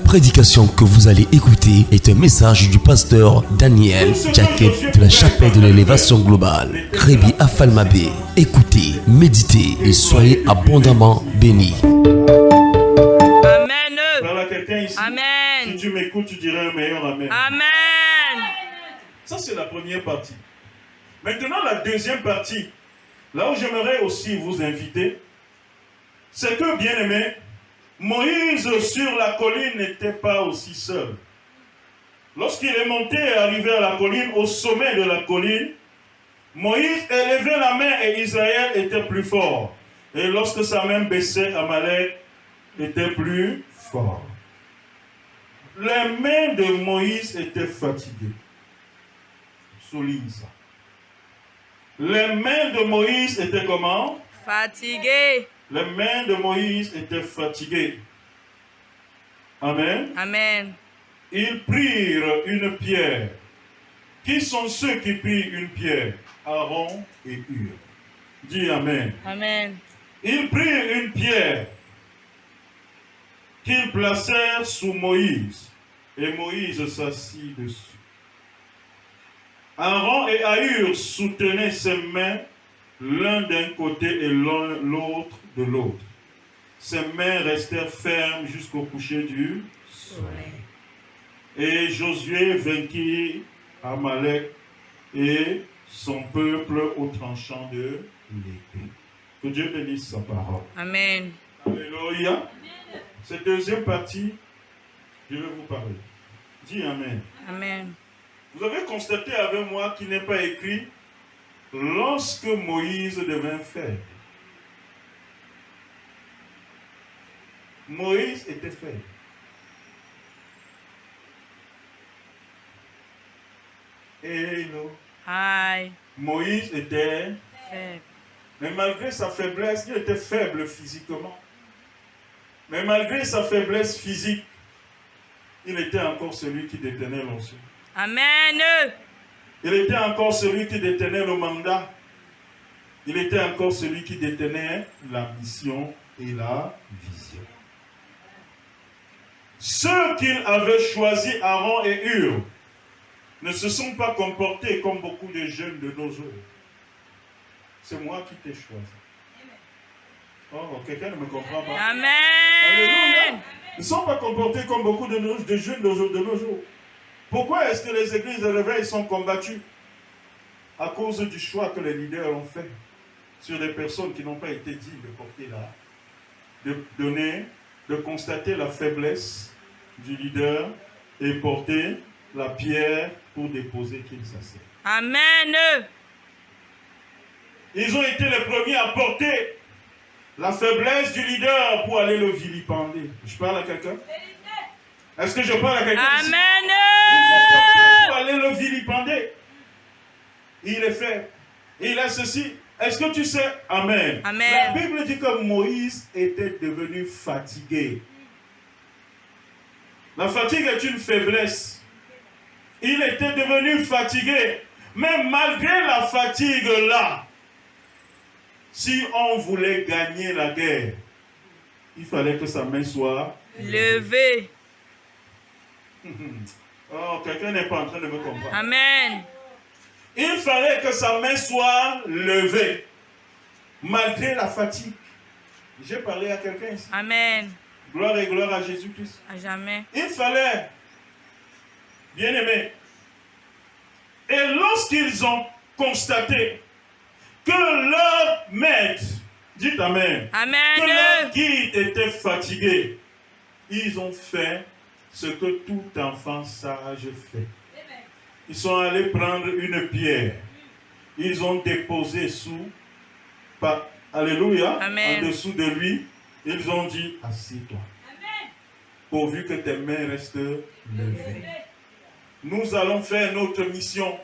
prédication que vous allez écouter est un message du pasteur Daniel Jacquet de la chapelle de l'élévation globale, Crébi à Falmabé. Écoutez, méditez et soyez abondamment bénis. Amen. Parle à quelqu'un ici. Amen. Si tu m'écoutes, tu dirais un meilleur amen. Amen. Ça, c'est la première partie. Maintenant, la deuxième partie, là où j'aimerais aussi vous inviter, c'est que, bien aimé, Moïse sur la colline n'était pas aussi seul. Lorsqu'il est monté et arrivé à la colline, au sommet de la colline, Moïse élevait la main et Israël était plus fort. Et lorsque sa main baissait, Amalek était plus fort. Les mains de Moïse étaient fatiguées. Souligne ça. Les mains de Moïse étaient comment? Fatigué. Les mains de Moïse étaient fatiguées. Amen. Amen. Ils prirent une pierre. Qui sont ceux qui prirent une pierre? Aaron et Hur. Dis Amen. Amen. Ils prirent une pierre qu'ils placèrent sous Moïse. Et Moïse s'assit dessus. Aaron et Hur soutenaient ses mains l'un d'un côté et l'autre de l'autre. Ses mains restèrent fermes jusqu'au coucher du soleil. Et Josué vainquit Amalek et son peuple au tranchant de l'épée. Que Dieu bénisse sa parole. Amen. Alléluia. Cette deuxième partie, je vais vous parler. Dis Amen. Amen. Vous avez constaté avec moi qu'il n'est pas écrit lorsque Moïse devint faible. Moïse était faible. Hello. Aïe. Moïse était Faible. mais malgré sa faiblesse, il était faible physiquement. Mais malgré sa faiblesse physique, il était encore celui qui détenait l'onction. Amen. Il était encore celui qui détenait le mandat. Il était encore celui qui détenait la mission et la vision. Ceux qu'il avait choisis, Aaron et Hur, ne se sont pas comportés comme beaucoup de jeunes de nos jours. C'est moi qui t'ai choisi. Oh, quelqu'un ne me comprend pas. Amen. Alléluia. Ils ne sont pas comportés comme beaucoup de jeunes de nos jours. Pourquoi est-ce que les églises de réveil sont combattues? À cause du choix que les leaders ont fait sur des personnes qui n'ont pas été dignes de porter de constater la faiblesse du leader et porter la pierre pour déposer qu'il s'asseye. Amen. Ils ont été les premiers à porter la faiblesse du leader pour aller le vilipender. Je parle à quelqu'un? Est-ce que je parle à quelqu'un? Amen. Ils ont porté pour aller le vilipender. Il est fait. Il a ceci. Est-ce que tu sais? Amen. Amen. La Bible dit que Moïse était devenu fatigué. La fatigue est une faiblesse. Il était devenu fatigué. Mais malgré la fatigue là, si on voulait gagner la guerre, il fallait que sa main soit Levé. Oh, quelqu'un n'est pas en train de me comprendre. Amen. Il fallait que sa main soit levée, malgré la fatigue. J'ai parlé à quelqu'un ici. Amen. Gloire et gloire à Jésus-Christ. À jamais. Il fallait, bien aimé, et lorsqu'ils ont constaté que leur maître, dites Amen, Amen. que leur guide était fatigué, ils ont fait ce que tout enfant sage fait. Ils sont allés prendre une pierre. Ils ont déposé alléluia, Amen. en dessous de lui. Ils ont dit, assieds-toi. Pourvu que tes mains restent levées. Nous allons faire notre mission.